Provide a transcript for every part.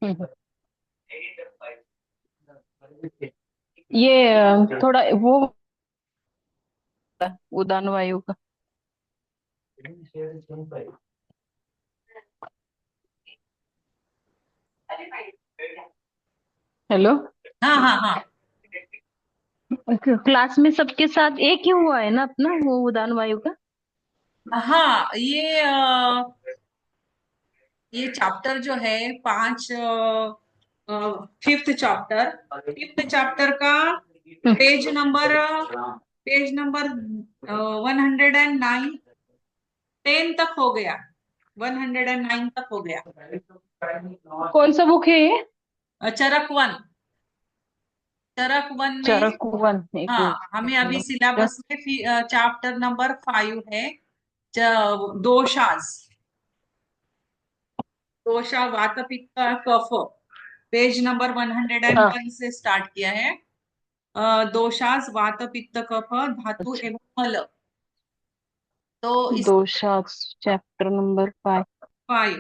हम्म। ये थोड़ा वो उदान वायु का। हेलो। हाँ हाँ हाँ। क्लास में सबके साथ एक ही हुआ है ना अपना वो उदान वायु का। हाँ ये चैप्टर जो है पांच, फिफ्थ चैप्टर, फिफ्थ चैप्टर का पेज नंबर पेज नंबर 109, 10 तक हो गया। 109 तक हो गया। कौन सा बुक है ये? चरक वन। चरक वन में चरक वन, एक हाँ, हमें अभी मिनट। सिलेबस में चैप्टर नंबर 5 है। दोषाज, दोषा वात पित्त कफ। पेज नंबर हाँ। 101 से स्टार्ट किया है। दोषाज वात पित्त कफ धातु अच्छा। एवं मल। तो इस दोषाक्ष चैप्टर नंबर 5। 5,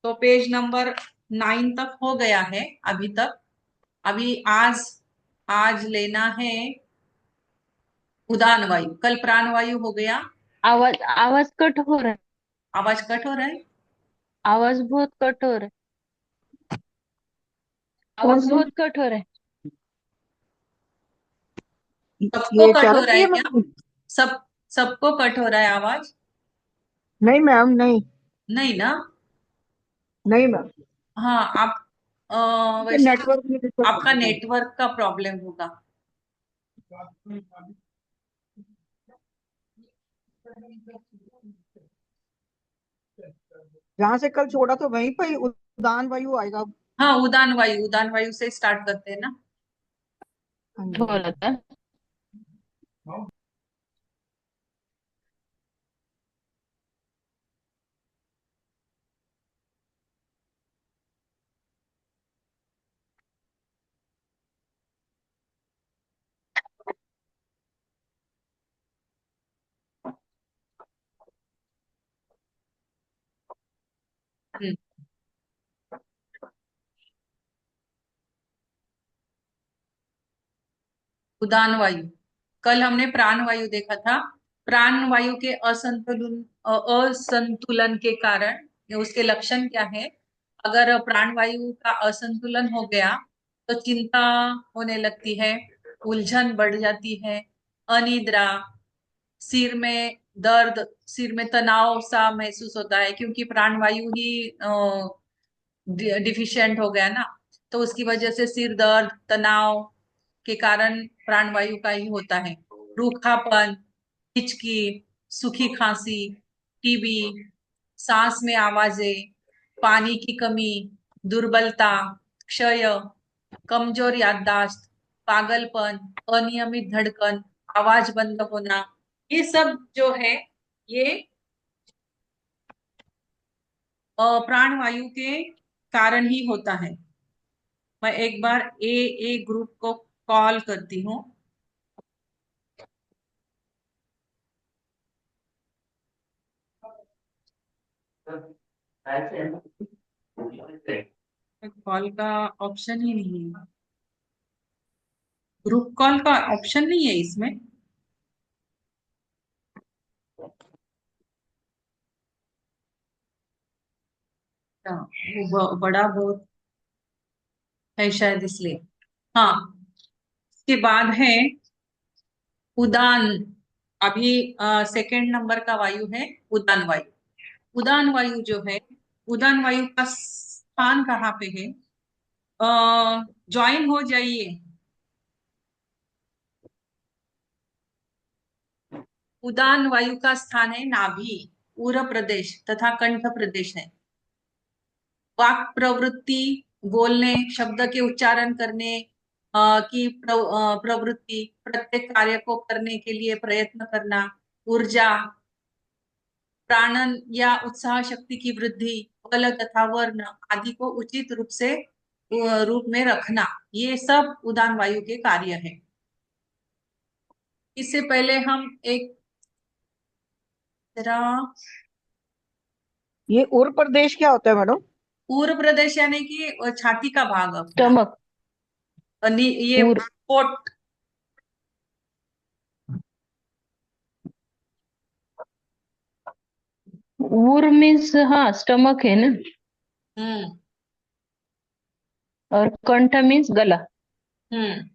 तो पेज नंबर 9 तक हो गया है अभी तक। अभी आज आज लेना है उदान वायु। कल प्राण वायु हो गया। आवाज आवाज कट हो रहा है। आवाज कट हो रहा है। आवाज बहुत कट हो रहा है। कौन आवाज सा? बहुत कट हो रहा है। सबको ये कट हो चरक रहा की है है क्या? मैम? सब सबको कट हो रहा है आवाज? नहीं मैम, नहीं। नहीं ना? नहीं मैम। हाँ, आप वैसे तो नेटवर्क में दिक्कत हो आपका रही है। नेटवर्क का प्रॉब्लम होगा। जहाँ से कल छोड़ा तो वहीं पर ही उदान वायु आएगा। हाँ, उदान वायु से स्टार्ट करते हैं ना। हाँ जी। बोला था। हम्म, उदान वायु। कल हमने प्राण वायु देखा था। प्राण वायु के असंतुलन के कारण या उसके लक्षण क्या है? अगर प्राण वायु का असंतुलन हो गया तो चिंता होने लगती है, उलझन बढ़ जाती है, अनिद्रा, सिर में दर्द, सिर में तनाव सा महसूस होता है, क्योंकि प्राणवायु ही डिफिशिएंट हो गया ना। तो उसकी वजह से सिर दर्द, तनाव के कारण प्राणवायु का ही होता है। रूखापन, हिचकी, सूखी खांसी, टीबी, सांस में आवाजें, पानी की कमी, दुर्बलता, क्षय, कमजोर याददाश्त, पागलपन, अनियमित धड़कन, आवाज बंद होना, ये सब जो है ये प्राणवायु के कारण ही होता है। मैं एक बार ए ग्रुप को कॉल करती हूँ। कॉल का ऑप्शन ही नहीं है, ग्रुप कॉल का ऑप्शन नहीं है इसमें। हाँ, वो बड़ा बहुत है शायद इसलिए। हाँ, इसके बाद है उदान। अभी सेकंड नंबर का वायु है उदान वायु। उदान वायु जो है, उदान वायु का स्थान कहाँ पे है? ज्वाइन हो जाइए। उदान वायु का स्थान है नाभि, उरः प्रदेश तथा कंठ प्रदेश है। वाक प्रवृत्ति, बोलने, शब्द के उच्चारण करने की प्रवृत्ति, प्रत्येक कार्य को करने के लिए प्रयत्न करना, ऊर्जा, प्राणन या उत्साह शक्ति की वृद्धि, बल तथा वर्ण आदि को उचित रूप में रखना, ये सब उदान वायु के कार्य है। इससे पहले हम एक जरा ये उर प्रदेश क्या होता है मैडम? ऊर प्रदेश यानी कि छाती का भाग अपना। स्टमक। ये ऊर। पोट। ऊर मीन्स हाँ स्टमक है ना। हम्म। और कंठ मीन्स गला। हम्म।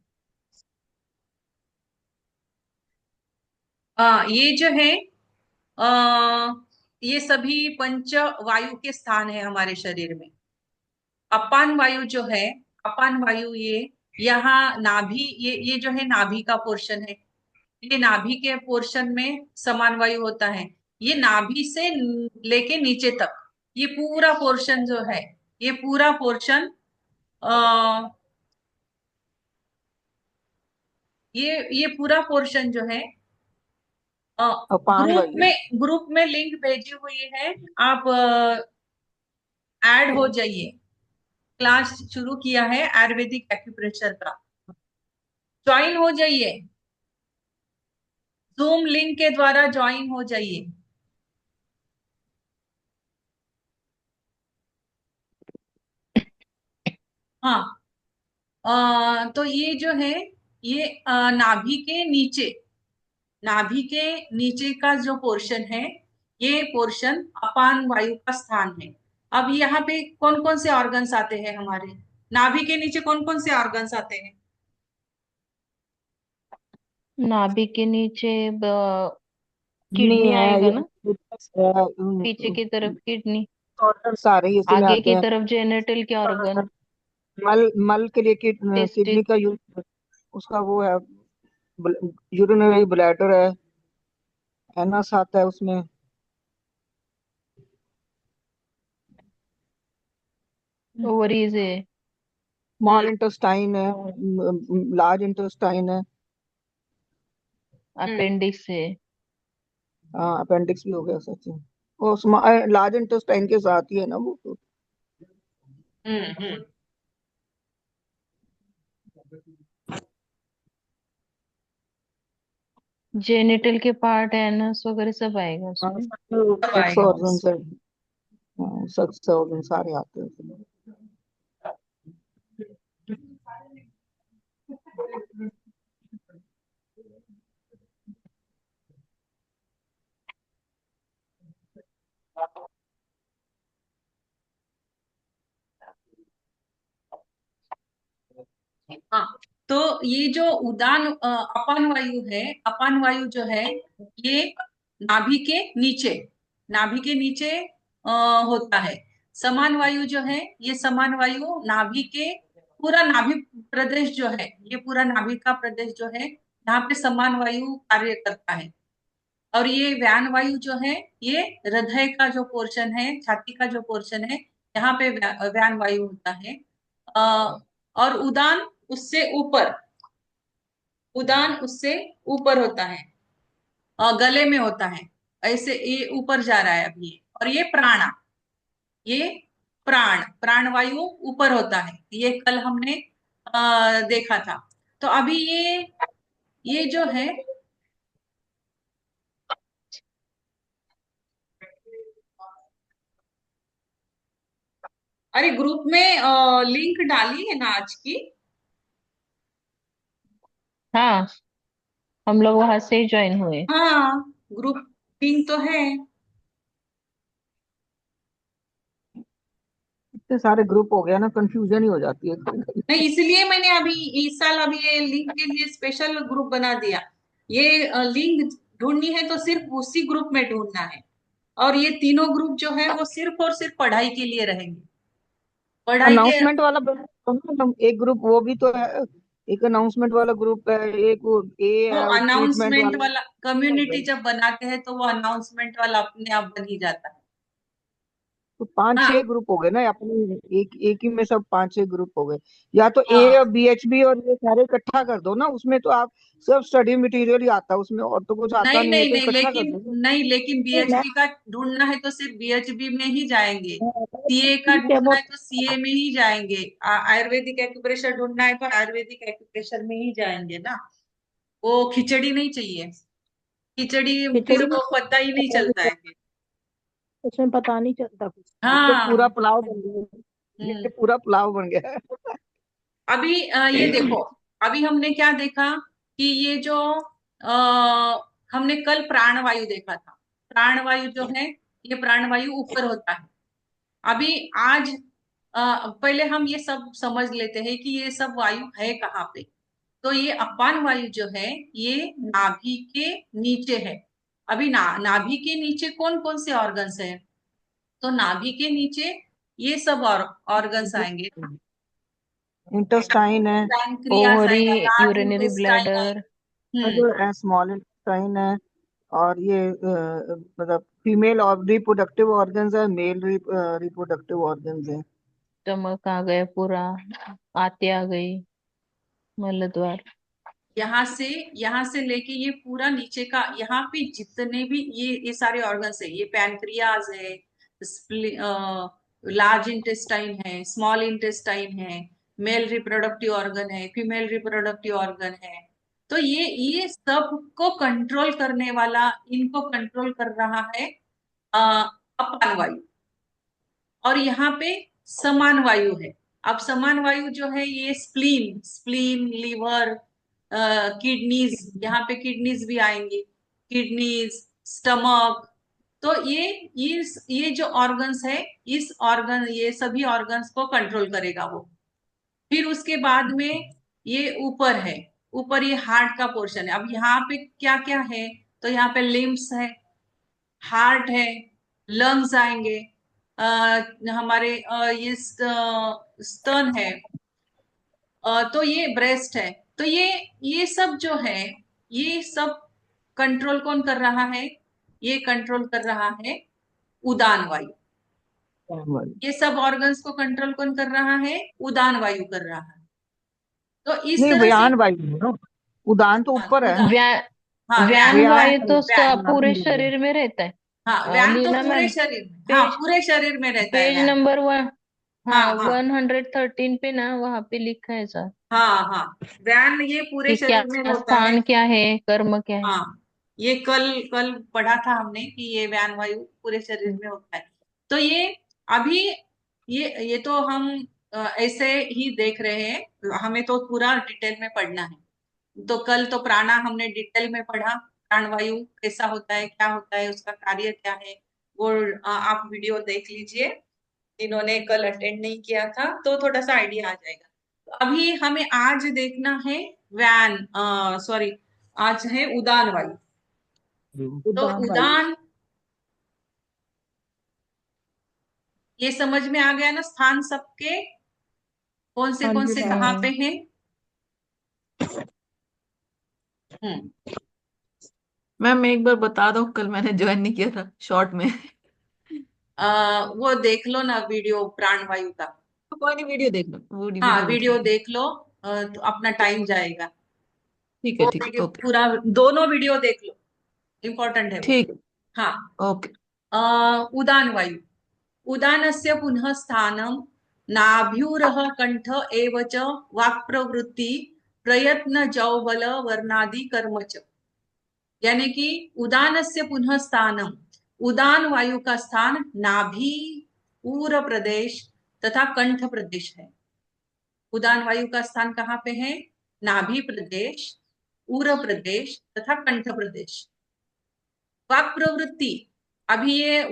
ये जो है आ, ये सभी पंच वायु के स्थान है हमारे शरीर में। अपान वायु जो है, अपान वायु ये यहाँ नाभि, ये जो है नाभि का पोर्शन है। ये नाभि के पोर्शन में समान वायु होता है। ये नाभि से लेके नीचे तक ये पूरा पोर्शन जो है, ये पूरा पोर्शन आ, ये पूरा पोर्शन जो है अपान ग्रुप वायु। में, ग्रुप में लिंक भेजी हुई है। आप ऐड हो जाइए। क्लास शुरू किया है आयुर्वेदिक एक्यूप्रेशर का, ज्वाइन हो जाइए। जूम लिंक के द्वारा ज्वाइन हो जाइए। हाँ। तो ये जो है, ये नाभि के नीचे, नाभि के नीचे का जो पोर्शन है, ये पोर्शन अपान वायु का स्थान है। अब यहाँ पे कौन कौन से ऑर्गन्स आते हैं हमारे नाभि के नीचे, कौन कौन से ऑर्गन्स आते हैं? नाभि के नीचे किडनी किडनी है, आएगा ये ना। पीछे की तरफ किडनी। ऑर्गन सारे ही इसी में आगे आते की हैं। तरफ जेनेटल के ऑर्गन। मल मल के लिए टेस्टिस। किडनी का यूज, उसका वो है, यूरिनरी ब्लैडर है, एनस आता है उसमें। ओवरीज है। स्मॉल इंटेस्टाइन है, लार्ज इंटेस्टाइन है। हम्म। अपेंडिक्स है। हाँ, अपेंडिक्स भी हो गया सच में। वो लार्ज इंटेस्टाइन के साथ ही है ना वो तो। हम्म। हम्म। जेनिटल के पार्ट एनस वगैरह सब आएगा हाँ, उसमें। सब सेक्स आएगा ऑर्गन बस। से, हाँ सेक्स ऑर्गन सारे आते हैं उसमें। हाँ। तो ये जो उदान अपान वायु है, अपान वायु जो है ये नाभि के नीचे, नाभि के नीचे होता है। समान वायु जो है, ये समान वायु नाभि के, पूरा नाभि प्रदेश जो है, ये पूरा नाभि का प्रदेश जो है, यहाँ पे समान वायु कार्य करता है। और ये व्यान वायु जो है, ये हृदय का जो पोर्शन है, छाती का जो पोर्शन है, यहाँ पे व्यान वायु होता है। और उदान उससे ऊपर, उदान उससे ऊपर होता है, गले में होता है। ऐसे ये ऊपर जा रहा है अभी। और ये प्राणा, ये प्राण, प्राण वायु ऊपर होता है, ये कल हमने देखा था। तो अभी ये जो है, अरे ग्रुप में लिंक डाली है ना आज की? हाँ हम लोग वहां से ही ज्वाइन हुए। हाँ, ग्रुप लिंक तो है। इतने सारे ग्रुप हो गया ना, कंफ्यूजन ही हो जाती है कभी-कभी। नहीं, इसलिए मैंने अभी इस साल अभी ये लिंक के लिए स्पेशल ग्रुप बना दिया। ये लिंक ढूंढनी है तो सिर्फ उसी ग्रुप में ढूंढना है। और ये तीनों ग्रुप जो है वो सिर्फ और सिर्फ पढ़ाई के लिए रहेंगे, पढ़ाई के। अनाउंसमेंट वाला एक ग्रुप वो भी तो है। एक अनाउंसमेंट वाला ग्रुप है, एक वो ए वो है ट्रीटमेंट अनाउंसमेंट वाला। वाला कम्युनिटी जब बनाते हैं तो वो अनाउंसमेंट वाला अपने आप बन ही जाता है। तो पांच हाँ। छह ग्रुप हो गए ना अपने, एक ही में सब पांच छह ग्रुप हो गए। या तो ए हाँ। और बीएचबी और ये सारे इकट्ठा कर दो ना, उसमें तो आप सब स्टडी मटेरियल ही आता है उसमें, और तो कुछ आता नहीं नहीं है, नहीं तो नहीं, इकट्ठा कर लेकिन दो। नहीं, लेकिन नहीं, मैं बीएचबी का ढूंढना है तो सिर्फ बीएचबी में ही जाएंगे। सीए का ठीक है ढूंढना वो। है तो सीए में ही जाएंगे। आयुर्वेदिक एक्यूप्रेशर ढूंढना है तो आयुर्वेदिक एक्यूप्रेशर में ही जाएंगे ना। वो खिचड़ी नहीं चाहिए, खिचड़ी फिर खिचड़ी में वो पता ही नहीं चलता है फिर। उसमें पता नहीं चलता कुछ, वो तो पूरा हाँ। पुलाव बन गया। ये पूरा पुलाव बन गया है। अभी ये देखो, अभी हमने क्या देखा कि ये जो हमने कल प्राणवायु देखा था। प्राणवायु जो है, ये प्राणवायु ऊपर होता है। अभी आज पहले हम ये सब समझ लेते हैं कि ये सब वायु है कहाँ पे। तो ये अपान वायु जो है, ये नाभि के नीचे है। अभी नाभि के नीचे कौन कौन से ऑर्गन्स है? तो नाभि के नीचे ये सब ऑर्गन्स आएंगे। इंटेस्टाइन है, पैंक्रियास ओवरी, आएगा, लार्ज यूरिनरी इंटेस्टाइन ब्लैडर। आएगा। जो स्मॉल इंटेस्टाइन है, और ये मतलब फीमेल और रिप्रोडक्टिव ऑर्गन्स है, मेल रिप्रोडक्टिव ऑर्गन्स है। स्टमक आ गया पूरा, आते आ गई, मलद्वार। यहाँ से लेके ये पूरा नीचे का, यहाँ पे जितने भी ये सारे ऑर्गन्स है, ये पैनक्रियाज है, लार्ज इंटेस्टाइन है, स्मॉल इंटेस्टाइन है, मेल रिप्रोडक्टिव ऑर्गन है, फीमेल रिप्रोडक्टिव ऑर्गन है। तो ये सबको कंट्रोल करने वाला, इनको कंट्रोल कर रहा है अपान वायु। और यहाँ पे समान वायु है। अब समान वायु जो है, ये स्प्लीन, लीवर, किडनीज, यहाँ पे किडनीज भी आएंगी, किडनीज, स्टमक। तो ये जो ऑर्गन्स है, इस ऑर्गन, ये सभी ऑर्गन्स को कंट्रोल करेगा वो। फिर उसके बाद में ये ऊपर है, ऊपर ये हार्ट का पोर्शन है। अब यहाँ पे क्या क्या है? तो यहाँ पे लिम्स है, हार्ट है, लंग्स आएंगे, हमारे ये स्तन है, तो ये ब्रेस्ट है। तो ये सब जो है, ये सब कंट्रोल कौन कर रहा है? ये कंट्रोल कर रहा है उदान वायु। ये सब ऑर्गन्स को कंट्रोल कौन कर रहा है? उदान वायु कर रहा है। तो इस नहीं, तरह से व्यान वायु है ना, उदान तो ऊपर है। उदान, व्या हाँ व्यान, व्यान व्यान वायु तो व्यान, पूरे शरीर में रहता है। हाँ व्यान तो लीना पूरे मैम, शरीर में, हाँ पेज पूरे शरीर में रहता है पेज व्यान। नंबर 1, हाँ हाँ हाँ 113 पे ना, वहां पे लिखा है सर हाँ हाँ, व्यान ये पूरे कि क्या शरीर में होता है। स्थान क्या है, कर्म क्या है। हाँ, ये कल कल पढ़ा था हमने कि ये व्यान वायु पूरे शरीर में होता है। तो ये अभी ये तो हम ऐसे ही देख रहे हैं, हमें तो पूरा डिटेल में पढ़ना है। तो कल तो प्राणा हमने डिटेल में पढ़ा, प्राणवायु कैसा होता है, क्या होता है, उसका कार्य क्या है। वो आप वीडियो देख लीजिए, जिन्होंने कल अटेंड नहीं किया था, तो थोड़ा सा आइडिया आ जाएगा। तो अभी हमें आज देखना है व्यान, सॉरी, आज है उदान वायु। तो उदान वायु। उदान, ये समझ में आ गया ना स्थान सबके, हाँ कौन जी से मैम। कहाँ पे हैं? हम्म। मैम एक बार बता दो, कल मैंने ज्वाइन नहीं किया था शॉर्ट में। वो देख लो ना वीडियो प्राणवायु का। तो कोई नहीं, वीडियो देख लो, हाँ वीडियो देख वीडियो लूंगी। देख लो, तो अपना टाइम जाएगा। ठीक है, वो ठीक है, वीडियो ओके। पूरा, दोनों वीडियो देख लो, इम्पोर्टेंट है वो। ठीक है, हाँ, ओके। उदान वायु, उदानस्य पुनः स्थानं नाभ्युरः कंठ एव च वाक्प्रवृत्ति प्रयत्न जौबल वर्णादि कर्म च। यानी कि उदानस्य पुनः स्थानम, उदान वायु का स्थान नाभि, पूर प्रदेश तथा कंठ प्रदेश है। उदान वायु का स्थान कहाँ पे है? नाभि प्रदेश, उर प्रदेश तथा कंठ प्रदेश। वाक प्रवृत्ति, अभी ये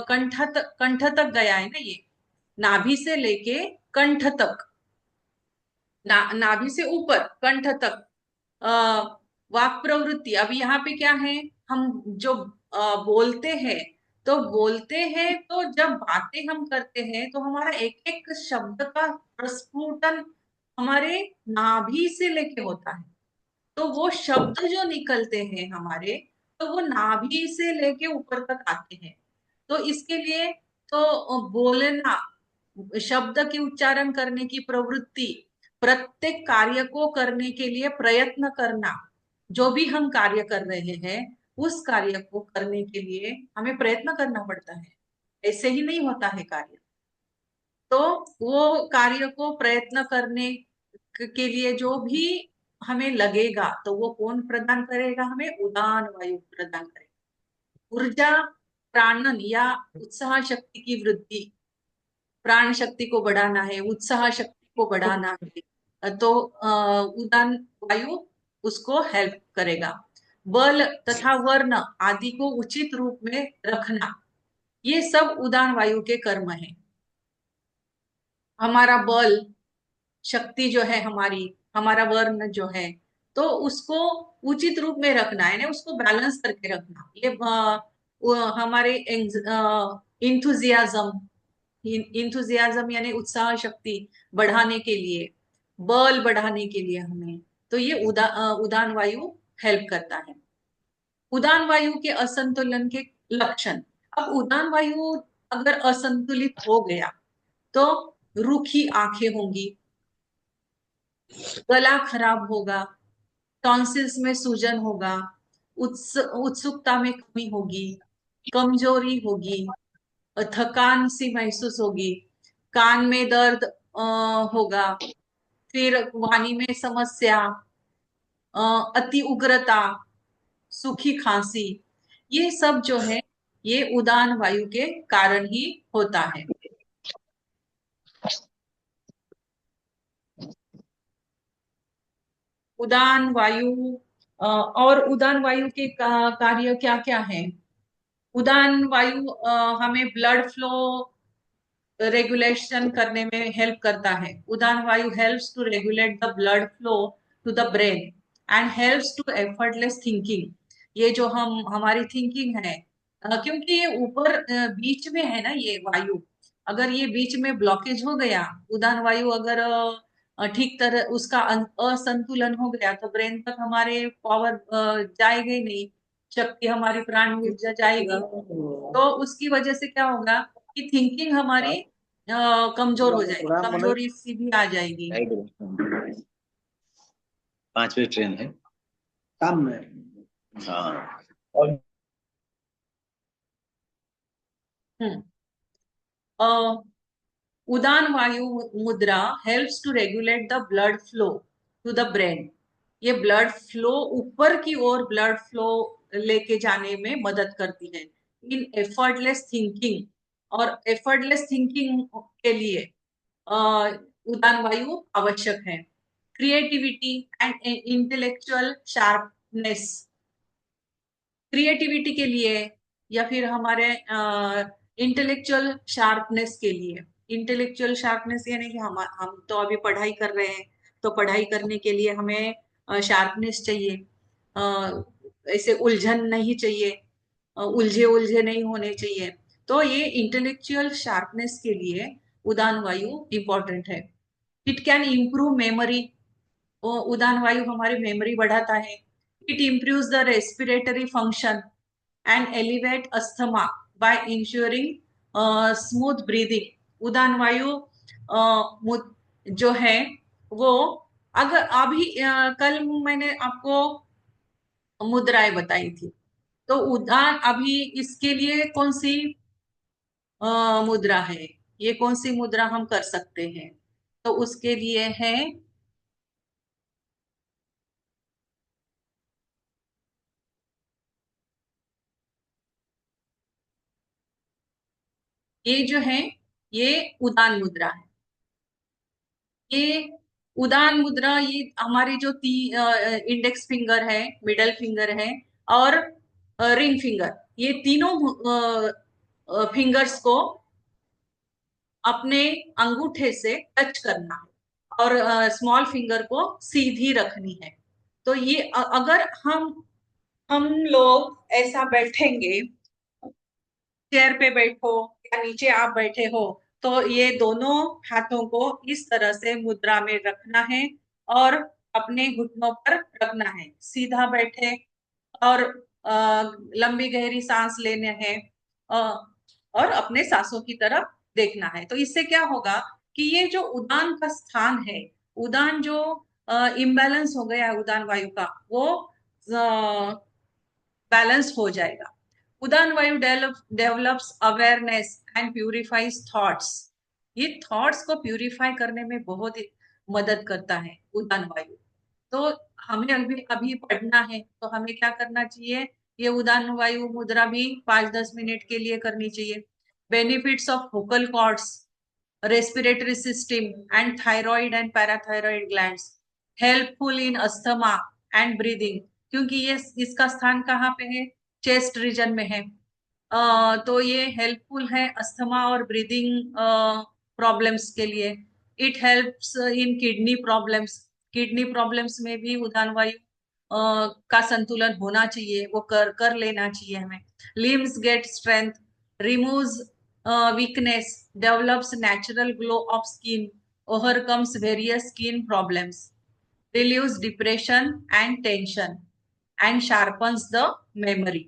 कंठ तक गया है ना, ये नाभि से लेके कंठ तक, नाभि से ऊपर कंठ तक। आ, वाक प्रवृत्ति, अभी यहाँ पे क्या है? हम जो बोलते हैं, तो बोलते हैं, तो जब बातें हम करते हैं, तो हमारा एक एक शब्द का प्रस्फुटन हमारे नाभि से लेके होता है। तो वो शब्द जो निकलते हैं हमारे, तो वो नाभि से लेके ऊपर तक आते हैं। तो इसके लिए तो बोलना, शब्द की उच्चारण करने की प्रवृत्ति, प्रत्येक कार्य को करने के लिए प्रयत्न करना, जो भी हम कार्य कर रहे हैं, उस कार्य को करने के लिए हमें प्रयत्न करना पड़ता है, ऐसे ही नहीं होता है कार्य। तो वो कार्य को प्रयत्न करने के लिए जो भी हमें लगेगा, तो वो कौन प्रदान करेगा? हमें उदान वायु प्रदान करेगा। ऊर्जा, प्राणन या उत्साह शक्ति की वृद्धि, प्राण शक्ति को बढ़ाना है, उत्साह शक्ति को बढ़ाना है, तो उदान वायु उसको हेल्प करेगा। बल तथा वर्ण आदि को उचित रूप में रखना, ये सब उदान वायु के कर्म है। हमारा बल शक्ति जो है, हमारा वर्ण जो है, तो उसको उचित रूप में रखना है ना, उसको बैलेंस करके रखना। ये हमारे इंथुजियाज्म इंथुजियाज्म यानी उत्साह शक्ति बढ़ाने के लिए, बल बढ़ाने के लिए हमें, तो ये उदान वायु हेल्प करता है। उदान वायु के असंतुलन के लक्षण। अब उदान वायु अगर असंतुलित हो गया तो रूखी आंखें होंगी, गला खराब होगा, टॉन्सिल्स में सूजन होगा, उत्सुकता में कमी होगी, कमजोरी होगी, थकान सी महसूस होगी, कान में दर्द होगा, फिर वाणी में समस्या, अति उग्रता, सूखी खांसी, ये सब जो है ये उदान वायु के कारण ही होता है। उदान वायु और उदान वायु के कार्य क्या क्या है? उदान वायु हमें ब्लड फ्लो रेगुलेशन करने में हेल्प करता है। उदान वायु helps to regulate the blood flow to the brain and helps to effortless thinking. ये जो हमारी थिंकिंग है, क्योंकि ये ऊपर बीच में है ना ये वायु, अगर ये बीच में ब्लॉकेज हो गया, उदान वायु अगर ठीक तरह उसका असंतुलन हो गया, तो ब्रेन तक हमारे पावर जाएगा ही नहीं, शक्ति हमारी प्राण ऊर्जा जाएगी, तो उसकी वजह से क्या होगा कि थिंकिंग हमारी कमजोर हो जाएगी, कमजोरी सी भी आ जाएगी। 5 बजे ट्रेन है काम में। हाँ। उदान वायु मुद्रा helps to regulate the blood flow to the brain. ये ब्लड फ्लो ऊपर की ओर ब्लड फ्लो लेके जाने में मदद करती है इन एफर्टलेस थिंकिंग। और एफर्टलेस थिंकिंग के लिए उदान वायु आवश्यक है। Creativity and intellectual sharpness, creativity के लिए या फिर हमारे इंटेलेक्चुअल शार्पनेस के लिए। इंटेलेक्चुअल शार्पनेस यानी कि हम तो अभी पढ़ाई कर रहे हैं, तो पढ़ाई करने के लिए हमें शार्पनेस चाहिए, ऐसे उलझन नहीं चाहिए, उलझे उलझे नहीं होने चाहिए, तो ये इंटेलेक्चुअल शार्पनेस के लिए उदान वायु इंपॉर्टेंट है। इट कैन इम्प्रूव मेमोरी, उदान वायु हमारी मेमोरी बढ़ाता है। It improves the respiratory function and elevate asthma by ensuring smooth breathing. उदान वायु जो है वो, अगर अभी कल मैंने आपको मुद्राएं बताई थी, तो उदान अभी इसके लिए कौन सी मुद्रा है, ये कौन सी मुद्रा हम कर सकते हैं? तो उसके लिए है ये जो है, ये उदान मुद्रा है। ये उदान मुद्रा, ये हमारी जो इंडेक्स फिंगर है, मिडल फिंगर है और रिंग फिंगर, ये तीनों फिंगर्स को अपने अंगूठे से टच करना है और स्मॉल फिंगर को सीधी रखनी है। तो ये अगर हम लोग ऐसा बैठेंगे, चेयर पे बैठो या नीचे आप बैठे हो, तो ये दोनों हाथों को इस तरह से मुद्रा में रखना है और अपने घुटनों पर रखना है, सीधा बैठे और लंबी गहरी सांस लेने हैं और अपने सांसों की तरफ देखना है। तो इससे क्या होगा कि ये जो उदान का स्थान है, उदान जो इम्बैलेंस हो गया है उदान वायु का, वो बैलेंस हो जाएगा। उदान वायु develops awareness and purifies thoughts. ये थॉट्स को प्यूरिफाई करने में बहुत मदद करता है उदान वायु। तो हमें अभी अभी पढ़ना है, तो हमें क्या करना चाहिए? ये उदान वायु मुद्रा भी 5-10 मिनट के लिए करनी चाहिए। Benefits of vocal cords, respiratory system and thyroid and parathyroid glands, helpful in asthma and breathing, क्योंकि ये इसका स्थान कहाँ पे है, चेस्ट रीजन में है। तो ये हेल्पफुल है अस्थमा और ब्रीदिंग प्रॉब्लम्स के लिए। It helps in kidney problems में भी उदान वायु का संतुलन होना चाहिए, वो कर लेना चाहिए हमें। Limbs get strength, removes weakness, develops natural glow of skin, overcomes various skin problems, relieves depression and tension, and sharpens the memory.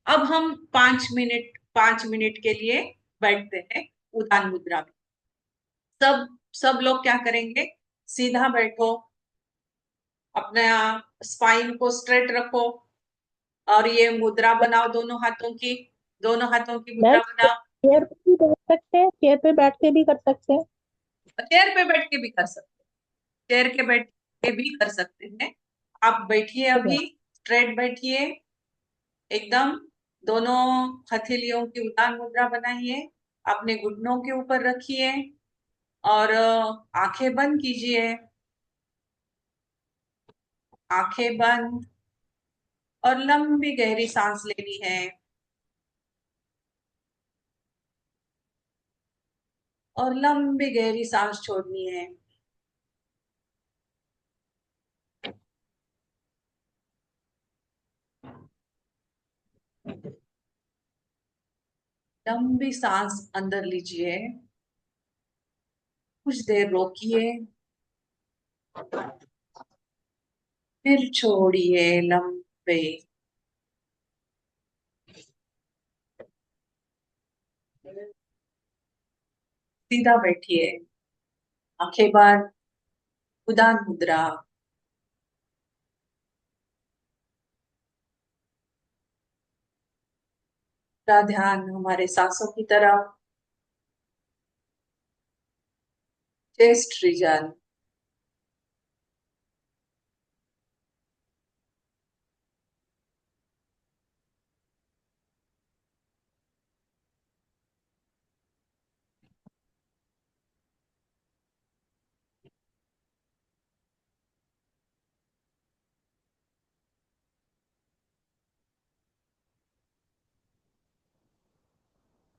अब हम 5 मिनट के लिए बैठते हैं उदान मुद्रा में। सब लोग क्या करेंगे, सीधा बैठो, अपना स्पाइन को स्ट्रेट रखो और ये मुद्रा बनाओ, दोनों हाथों की मुद्रा मैम बनाओ। चेयर पे भी बैठ सकते हैं, चेयर पे बैठ के भी कर सकते हैं। चेयर पे बैठ के भी कर सकते चेयर के बैठ के भी कर सकते हैं। आप बैठिए, अभी स्ट्रेट बैठिए एकदम, दोनों हथेलियों की उदान मुद्रा बनाइए, अपने घुटनों के ऊपर रखिए और आंखें बंद कीजिए, आंखें बंद, और लंबी गहरी सांस लेनी है और लंबी गहरी सांस छोड़नी है। लंबी सांस अंदर लीजिए, कुछ देर रोकिए, फिर छोड़िए लंबे। सीधा बैठिए, आंखें बंद, उदान मुद्रा। पूरा ध्यान हमारे सांसों की तरफ, चेस्ट रीजन,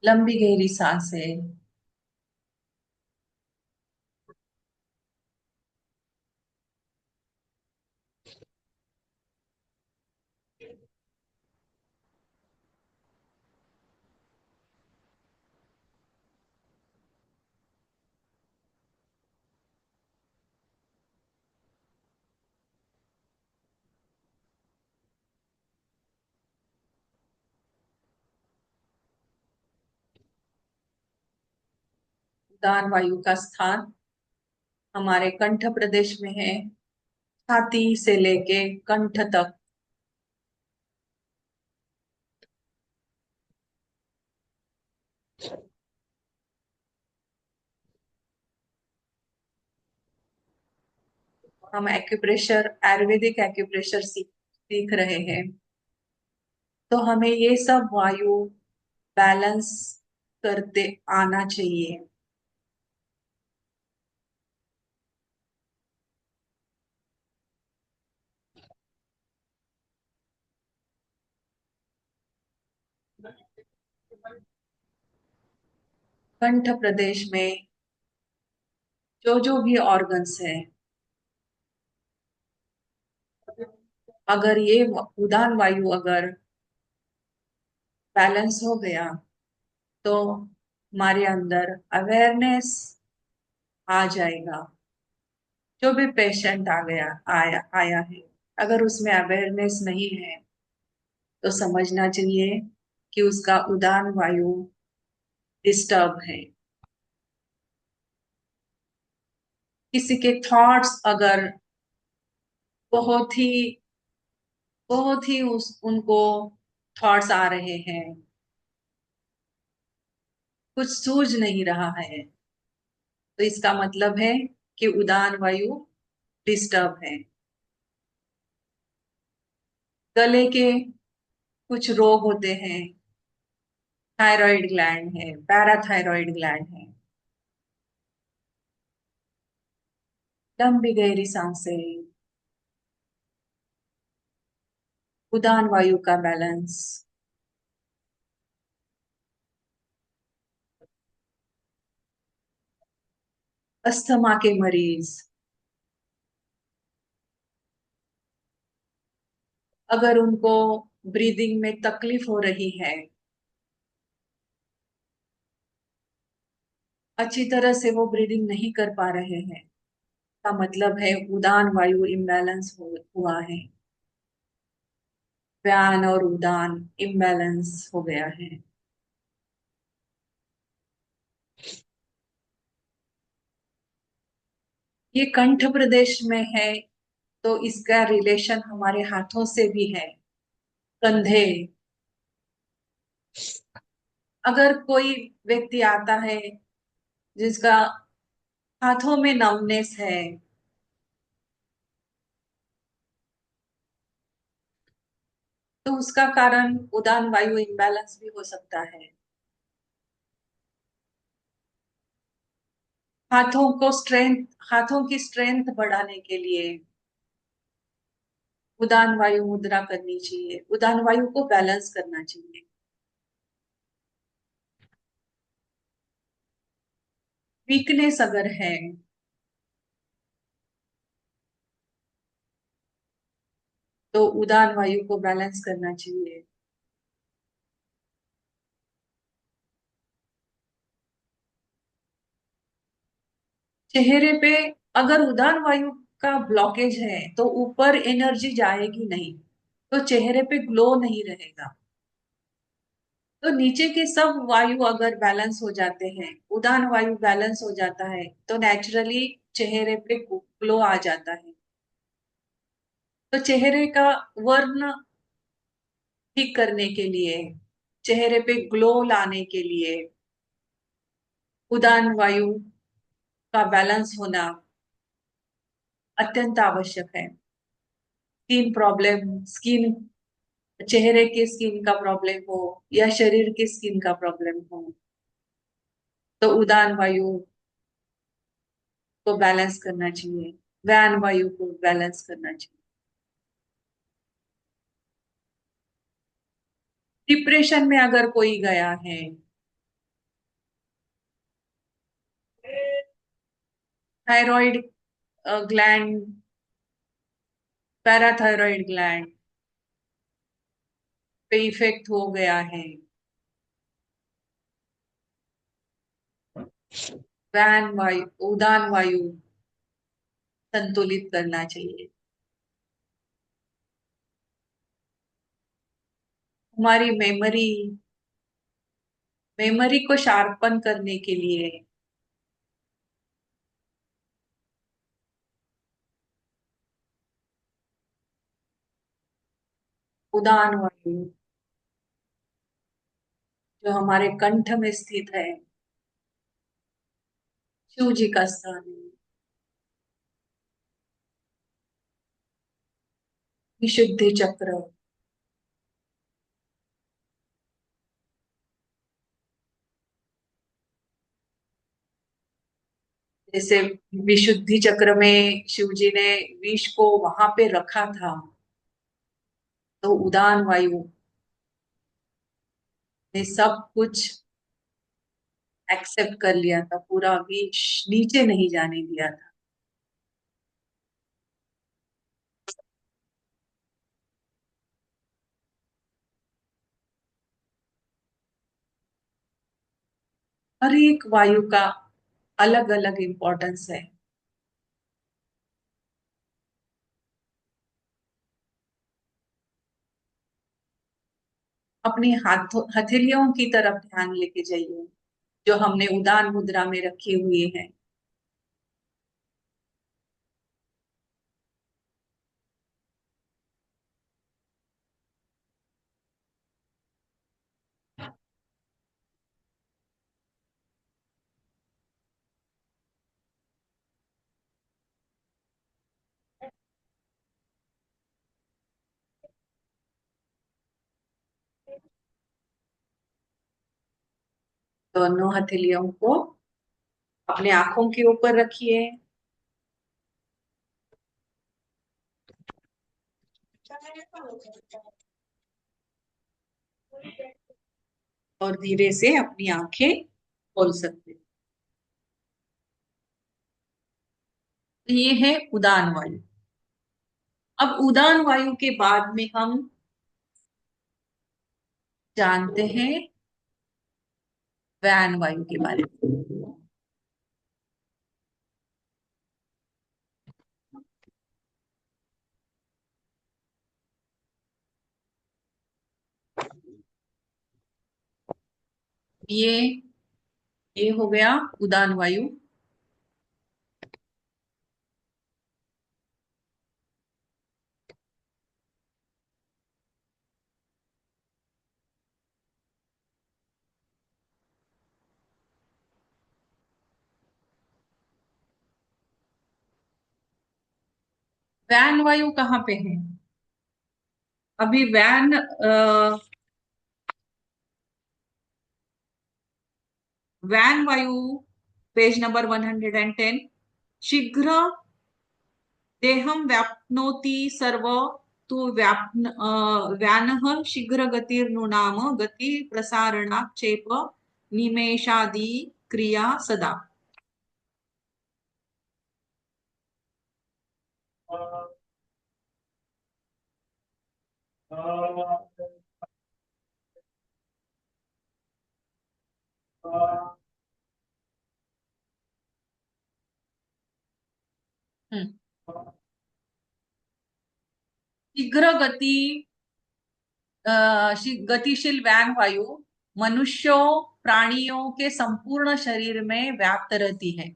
लंबी गहरी सांसें। उदान वायु का स्थान हमारे कंठ प्रदेश में है, छाती से लेके कंठ तक। हम एक्यूप्रेशर, आयुर्वेदिक एक्यूप्रेशर सीख रहे हैं, तो हमें ये सब वायु बैलेंस करते आना चाहिए। कंठ प्रदेश में जो भी ऑर्गन्स है, अगर ये उदान वायु अगर बैलेंस हो गया तो हमारे अंदर अवेयरनेस आ जाएगा। जो भी पेशेंट आया है, अगर उसमें अवेयरनेस नहीं है तो समझना चाहिए कि उसका उदान वायु डिस्टर्ब है। किसी के थॉट्स अगर बहुत ही उनको थॉट्स आ रहे हैं, कुछ सूझ नहीं रहा है, तो इसका मतलब है कि उदान वायु डिस्टर्ब है। गले के कुछ रोग होते हैं, थायराइड ग्लैंड है, पैराथायराइड ग्लैंड है, लंबी गहरी सांसें, उदान वायु का बैलेंस। अस्थमा के मरीज, अगर उनको ब्रीदिंग में तकलीफ हो रही है, अच्छी तरह से वो ब्रीदिंग नहीं कर पा रहे हैं, का मतलब है उदान वायु इम्बैलेंस हुआ है। व्यान और उदान इम्बैलेंस हो गया है। ये कंठ प्रदेश में है, तो इसका रिलेशन हमारे हाथों से भी है। कंधे, अगर कोई व्यक्ति आता है जिसका हाथों में नमनेस है, तो उसका कारण उदान वायु इम्बैलेंस भी हो सकता है। हाथों की स्ट्रेंथ बढ़ाने के लिए उदान वायु मुद्रा करनी चाहिए, उदान वायु को बैलेंस करना चाहिए। वीकनेस अगर है, तो उदान वायु को बैलेंस करना चाहिए। चेहरे पे अगर उदान वायु का ब्लॉकेज है, तो ऊपर एनर्जी जाएगी नहीं, तो चेहरे पे ग्लो नहीं रहेगा। तो नीचे के सब वायु अगर बैलेंस हो जाते हैं, उदान वायु बैलेंस हो जाता है, तो नेचुरली चेहरे पे ग्लो आ जाता है। तो चेहरे का वर्ण ठीक करने के लिए, चेहरे पे ग्लो लाने के लिए उदान वायु का बैलेंस होना अत्यंत आवश्यक है। स्किन, चेहरे के स्किन का प्रॉब्लम हो या शरीर के स्किन का प्रॉब्लम हो, तो उदान वायु को बैलेंस करना चाहिए, व्यान वायु को बैलेंस करना चाहिए। डिप्रेशन में अगर कोई गया है, थायराइड ग्लैंड, पैराथायराइड ग्लैंड पे इफेक्ट हो गया है, व्यान वायु, उदान वायु संतुलित करना चाहिए। हमारी मेमोरी को शार्पन करने के लिए उदान वायु, जो हमारे कंठ में स्थित है, शिव जी का स्थान है, विशुद्धि चक्र, जैसे विशुद्धि चक्र में शिव जी ने विष को वहां पे रखा था, तो उदान वायु ने सब कुछ एक्सेप्ट कर लिया था, पूरा विष नीचे नहीं जाने दिया था। हर एक वायु का अलग अलग इंपॉर्टेंस है। अपनी हथेलियों की तरफ ध्यान लेके जाइए, जो हमने उदान मुद्रा में रखी हुई है। दोनों हथेलियों को अपने आंखों के ऊपर रखिए। और धीरे से अपनी आंखें खोल सकते हैं। तो ये है उदान वायु। अब उदान वायु के बाद में हम जानते हैं व्यान वायु के बारे में। ये हो गया उदान वायु। व्यान वायु कहाँ पे है? अभी व्यान वायु पेज नंबर 110। शीघ्र देहं व्याप्नोति सर्व तु व्यानः शीघ्र गतिर्नुनाम गति प्रसारणाक्षेप निमेषादि क्रिया सदा। हम्म। शीघ्र गतिशील व्यान वायु मनुष्यों प्राणियों के संपूर्ण शरीर में व्याप्त रहती है।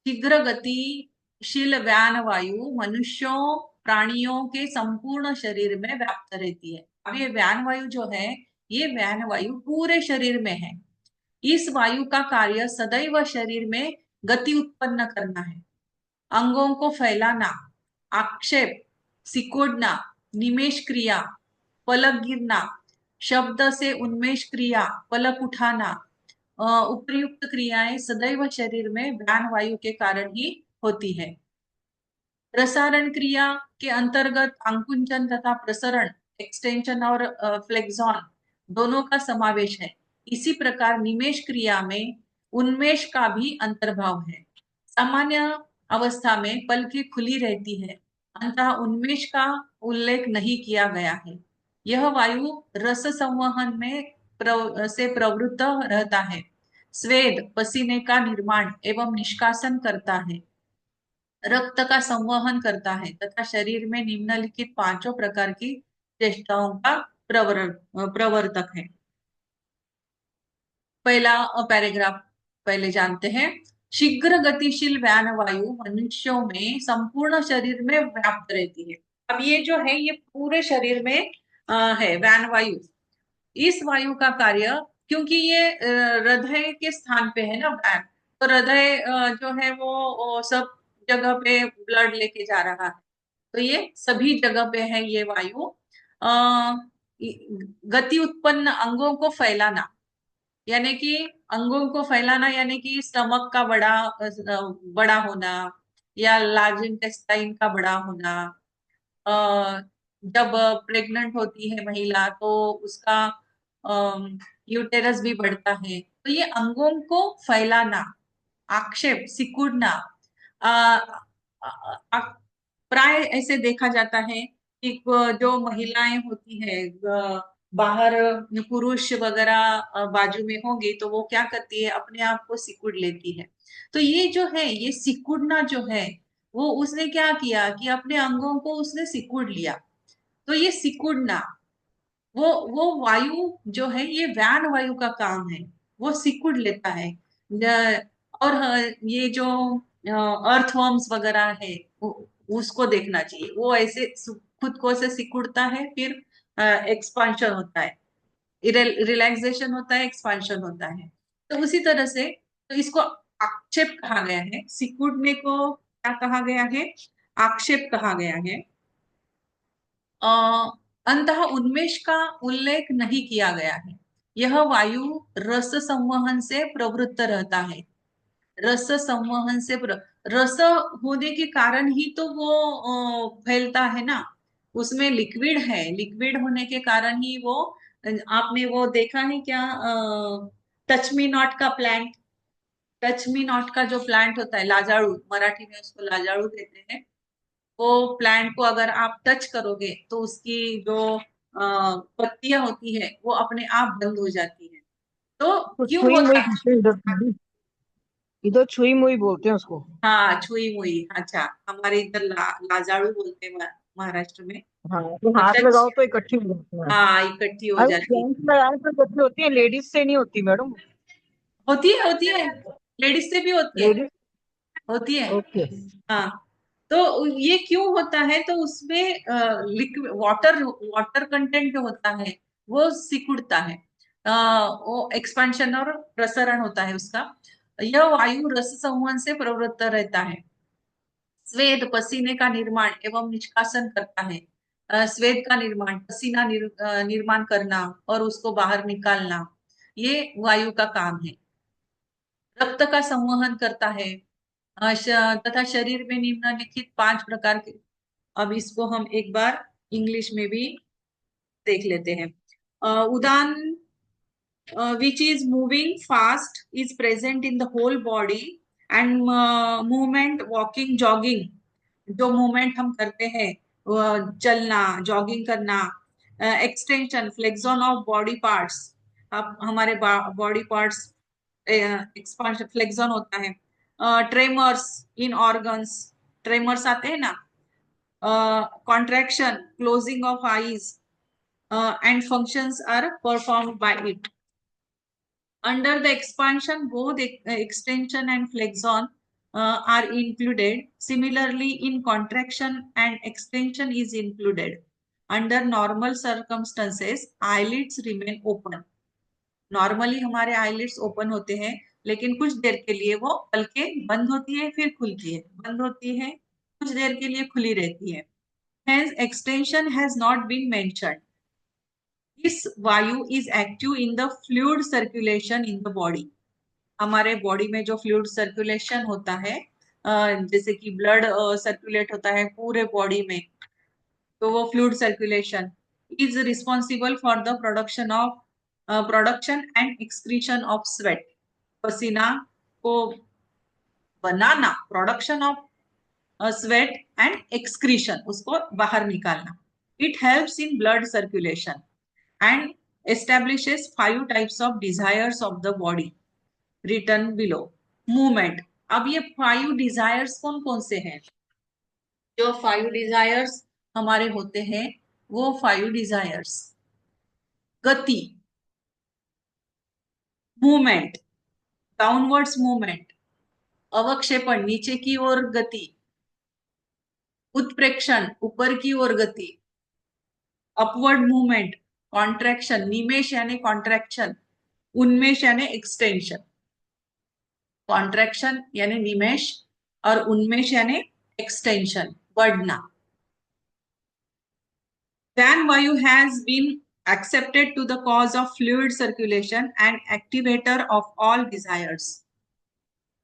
शीघ्र गतिशील व्यान वायु मनुष्यों प्राणियों के संपूर्ण शरीर में व्याप्त रहती है। अब ये व्यान वायु जो है, ये व्यान वायु पूरे शरीर में है। इस वायु का कार्य सदैव शरीर में गति उत्पन्न करना है, अंगों को फैलाना, आक्षेप, सिकोड़ना, निमेष क्रिया, पलक गिरना, शब्द से उन्मेष क्रिया, पलक उठाना, उपयुक्त क्रियाएं सदैव शरीर में व्यान वायु के कारण ही होती है। प्रसारण क्रिया के अंतर्गत अंकुंचन तथा प्रसरण, एक्सटेंशन और फ्लेक्सॉन दोनों का समावेश है। इसी प्रकार निमेष क्रिया में उन्मेष का भी अंतर्भाव है। सामान्य अवस्था में पलकें खुली रहती है, अतः उन्मेष का उल्लेख नहीं किया गया है। यह वायु रस संवहन में से प्रवृत्त रहता है, स्वेद पसीने का निर्माण एवं निष्कासन करता है, रक्त का संवहन करता है तथा शरीर में निम्नलिखित पांचों प्रकार की चेष्टाओं का प्रवर्तक है। पहला पैराग्राफ पहले जानते हैं। शीघ्र गतिशील व्यान वायु मनुष्यों में संपूर्ण शरीर में व्याप्त रहती है। अब ये जो है ये पूरे शरीर में है व्यान वायु। इस वायु का कार्य, क्योंकि ये हृदय के स्थान पे है ना व्यान, तो हृदय जो है वो सब जगह पे ब्लड लेके जा रहा है, तो ये सभी जगह पे है ये वायु। गति उत्पन्न अंगों को फैलाना, यानी कि अंगों को फैलाना यानी कि स्टमक का बड़ा होना या लार्ज इंटेस्टाइन का बड़ा होना। जब प्रेग्नेंट होती है महिला तो उसका यूटेरस भी बढ़ता है, तो ये अंगों को फैलाना, आक्षेप, सिकुड़ना। प्राय ऐसे देखा जाता है कि जो महिलाएं होती है बाहर, पुरुष वगैरह बाजू में होंगे तो वो क्या करती है, अपने आप को सिकुड़ लेती है। तो ये जो है ये सिकुड़ना जो है वो उसने क्या किया कि अपने अंगों को उसने सिकुड़ लिया। तो ये सिकुड़ना वो वायु जो है ये व्यान वायु का काम है, वो सिकुड़ लेता है। और ये जो अर्थवर्म्स वगैरह है उसको देखना चाहिए, वो ऐसे खुद को से सिकुड़ता है, फिर एक्सपांशन होता है, रिलैक्सेशन होता है, एक्सपांशन होता है। तो उसी तरह से तो इसको आक्षेप कहा गया है, सिकुड़ने को क्या कहा गया है, आक्षेप कहा गया है। अंतः उन्मेष का उल्लेख नहीं किया गया है। यह वायु रस संवहन से प्रवृत्त रहता है। रस संवहन से रस होने के कारण ही तो वो फैलता है ना, उसमें लिक्विड है, लिक्विड होने के कारण ही वो, आपने वो देखा है क्या, टच मी नॉट का प्लांट, टच मी नॉट का जो प्लांट होता है, लाजाड़ू, मराठी में उसको लाजाड़ू कहते हैं। वो प्लांट को अगर आप टच करोगे तो उसकी जो पत्तियां होती है वो अपने आप बंद हो जाती है। तो तो क्यों छुई मुई होता है? कहते हैं इधर, इधर छुई मुई बोलते हैं उसको। हाँ, छुई मुई, अच्छा, हमारे इधर लाजाड़ू बोलते हैं महाराष्ट्र में। हाँ, तो तो हाथ टच, लगाओ तो इकट्ठी हो जाती है। हाँ, इकट्ठी हो अरे जाती जेंट्स लगाने से इकट्ठी होती है, लेडीज से नहीं होती मैडम। होती है, लेडीज से भी होती है, लेडीज, होती है। ओके। हाँ, तो ये क्यों होता है? तो उसमें लिक्विड वाटर वाटर कंटेंट जो होता है वो सिकुड़ता है, वो एक्सपांशन और प्रसरण होता है उसका। यह वायु रस संवहन से प्रवृत्त रहता है। स्वेद पसीने का निर्माण एवं निष्कासन करता है। स्वेद का निर्माण, पसीना निर्माण करना और उसको बाहर निकालना, ये वायु का काम है। रक्त का संवहन करता है, तथा शरीर में निम्नलिखित 5 प्रकार के, अब इसको हम एक बार इंग्लिश में भी देख लेते हैं। उदान which is moving fast is present in the whole body, and movement, walking, jogging, जो मूवमेंट हम करते हैं, चलना, जॉगिंग करना, extension, Flexon of body parts, अब हमारे बॉडी पार्ट्स एक्सपांशन, फ्लेक्सॉन होता है। ट्रेमर्स इन ऑर्गन्स, ट्रेमर्स आते हैं ना, contraction, closing of eyes, and functions are performed by it. Under the expansion, both extension and flexion are included. Similarly, in contraction and extension is included. Under normal circumstances, eyelids remain open. Normally हमारे eyelids open होते हैं, लेकिन कुछ देर के लिए वो पलकें बंद होती है, फिर खुलती है, बंद होती है, कुछ देर के लिए खुली रहती है। Hence, extension has not been mentioned. This वायु is active in the fluid circulation in the body. हमारे बॉडी में जो फ्लूइड सर्कुलेशन होता है, जैसे कि ब्लड सर्कुलेट होता है पूरे बॉडी में, तो वो fluid circulation is responsible for the production and excretion of sweat, पसीना को बनाना, production of sweat and excretion, उसको बाहर निकालना। It helps in blood circulation and establishes 5 types of desires of the body written below. Movement, अब ये 5 desires कौन कौन से हैं? जो 5 डिजायर्स हमारे होते हैं, वो 5 डिजायर्स: गति, मूवमेंट, डाउनवर्ड्स मूवमेंट, अवक्षेपण, नीचे की ओर गति, उत्प्रेक्षण, ऊपर की ओर गति, अपवर्ड मूवमेंट, कॉन्ट्रैक्शन, निमेश यानी कॉन्ट्रैक्शन, उन्मेष यानी एक्सटेंशन। कॉन्ट्रैक्शन यानी निमेश और उन्मेष यानी एक्सटेंशन, बढ़ना। Van vayu has been accepted to the cause of fluid circulation and activator of all desires.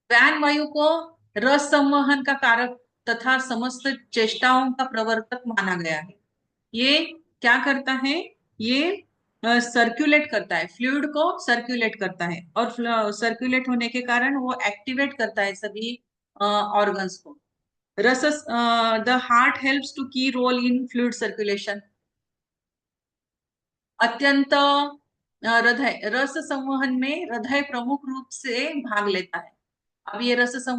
वैन वायु को रस संवहन का कारक तथा समस्त चेष्टाओं का प्रवर्तक माना गया है। ये क्या करता है? ये सर्कुलेट करता है, फ्लूइड को सर्कुलेट करता है, और सर्कुलेट होने के कारण वो एक्टिवेट करता है सभी ऑर्गन्स को। रस, द हार्ट हेल्प्स टू की रोल इन फ्लूइड सर्कुलेशन। अत्यंत हृदय, रस संवहन में हृदय प्रमुख रूप से भाग लेता है। अब ये रस संवहन